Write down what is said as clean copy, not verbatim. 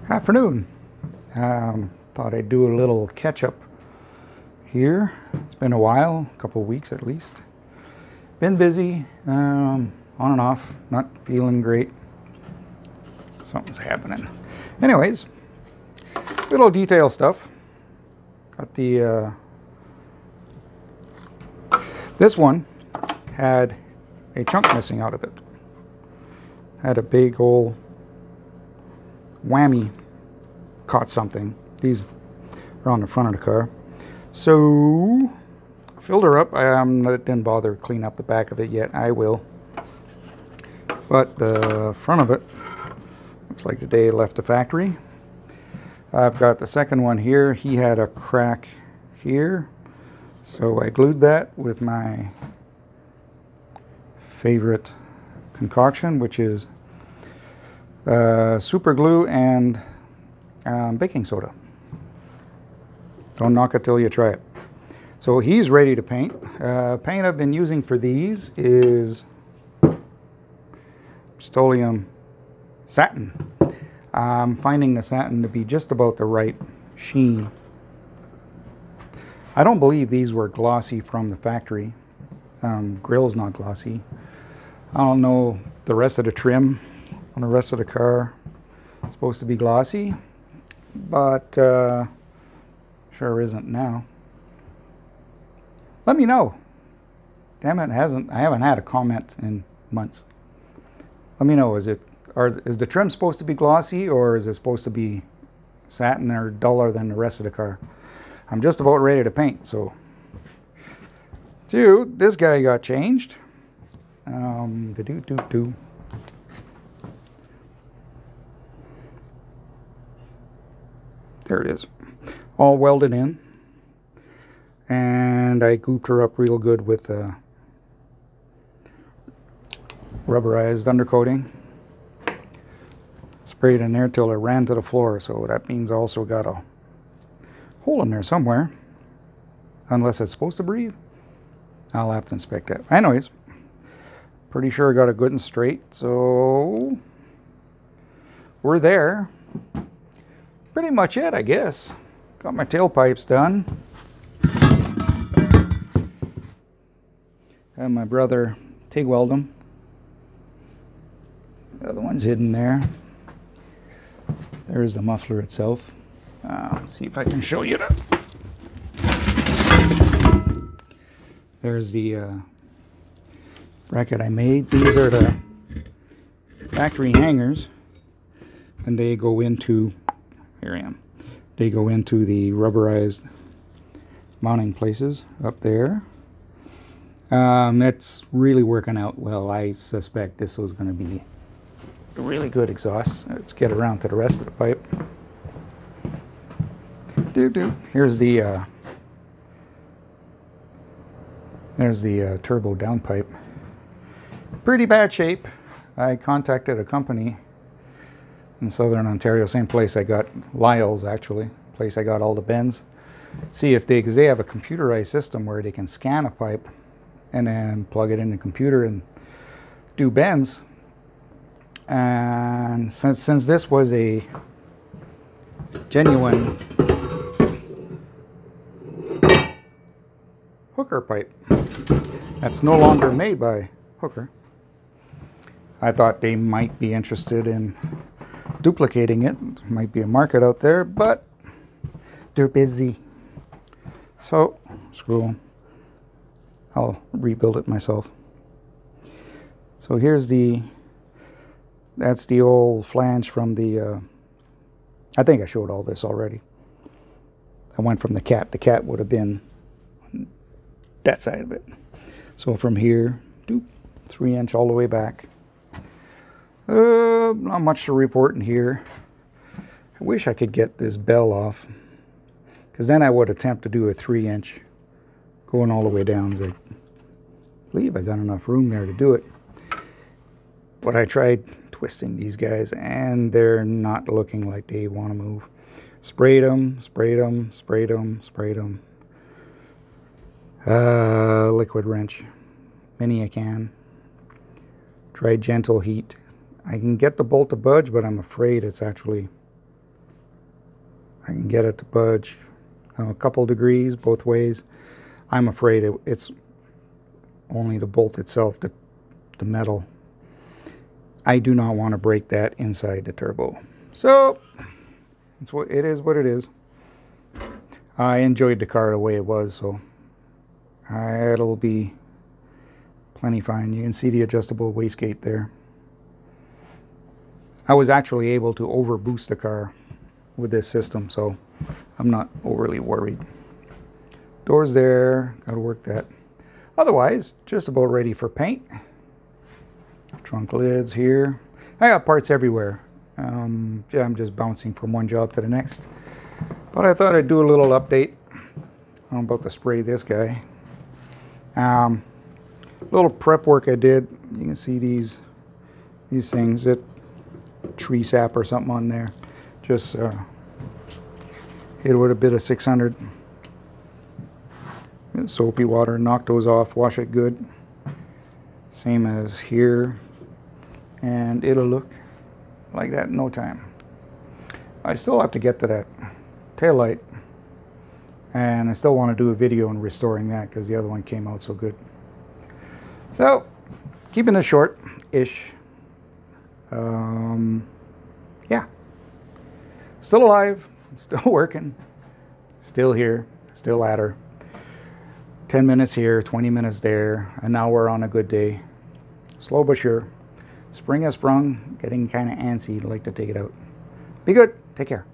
Afternoon. Thought I'd do a little catch-up here. It's been a while, a couple of weeks at least. Been busy, on and off, not feeling great. Something's happening. Anyways, little detail stuff. Got the, this one had a chunk missing out of it. Had a big old whammy, caught something. These are on the front of the car. So, filled her up. I didn't bother to clean up the back of it yet. I will. But the front of it looks like the day it left the factory. I've got the second one here. He had a crack here. So I glued that with my favorite concoction, which is super glue and baking soda. Don't knock it till you try it. So he's ready to paint. Paint I've been using for these is Rust-Oleum satin. I'm finding the satin to be just about the right sheen. I don't believe these were glossy from the factory. Grill's not glossy. I don't know the rest of the trim on the rest of the car. It's supposed to be glossy, but sure isn't now. Let me know. Damn it, I haven't had a comment in months. Let me know, is the trim supposed to be glossy, or is it supposed to be satin or duller than the rest of the car? I'm just about ready to paint, so. This guy got changed. There it is, all welded in, and I gooped her up real good with rubberized undercoating. Sprayed in there till it ran to the floor, so that means I also got a hole in there somewhere, unless it's supposed to breathe. I'll have to inspect that. Anyways, pretty sure I got it good and straight, so we're there. Pretty much it, I guess. Got my tailpipes done. Had my brother TIG weld them. The other one's hidden there. There's the muffler itself. See if I can show you that. There's the bracket I made. These are the factory hangers, and they go into, here I am, they go into the rubberized mounting places up there. It's really working out well. I suspect this was going to be a really good exhaust. Let's get around to the rest of the pipe. Here's the there's the turbo downpipe. Pretty bad shape. I contacted a company in Southern Ontario, same place I got Lyle's, actually, place I got all the bends. See if because they have a computerized system where they can scan a pipe and then plug it in the computer and do bends. And since this was a genuine Hooker pipe that's no longer made by Hooker, I thought they might be interested in duplicating it. Might be a market out there, but they're busy. So screw them. I'll rebuild it myself. So here's that's the old flange from the, I think I showed all this already. I went from the cat. The cat would have been that side of it. So from here, 3" all the way back. Not much to report in here. I wish I could get this bell off, because then I would attempt to do a 3" going all the way down. I believe I got enough room there to do it. But I tried twisting these guys, and they're not looking like they want to move. Sprayed them, sprayed them, sprayed them, sprayed them. Liquid wrench, many I can. Tried gentle heat. I can get the bolt to budge, but I'm afraid it's actually I can get it to budge a couple degrees both ways. I'm afraid it's only the bolt itself, the metal. I do not want to break that inside the turbo. So it is what it is. I enjoyed the car the way it was, so it'll be plenty fine. You can see the adjustable wastegate there. I was actually able to overboost the car with this system, so I'm not overly worried. Doors there, gotta work that. Otherwise, just about ready for paint. Trunk lids here. I got parts everywhere. Yeah, I'm just bouncing from one job to the next. But I thought I'd do a little update. I'm about to spray this guy. Little prep work I did. You can see these things. Tree sap or something on there. Just hit it with a bit of 600 soapy water, knock those off, wash it good. Same as here, and it'll look like that in no time. I still have to get to that tail light, and I still want to do a video on restoring that because the other one came out so good. So keeping this short-ish. Yeah, still alive, still working, still here, still at her. 10 minutes here, 20 minutes there, and now we're on a good day. Slow but sure. Spring has sprung, getting kind of antsy, like to take it out. Be good, take care.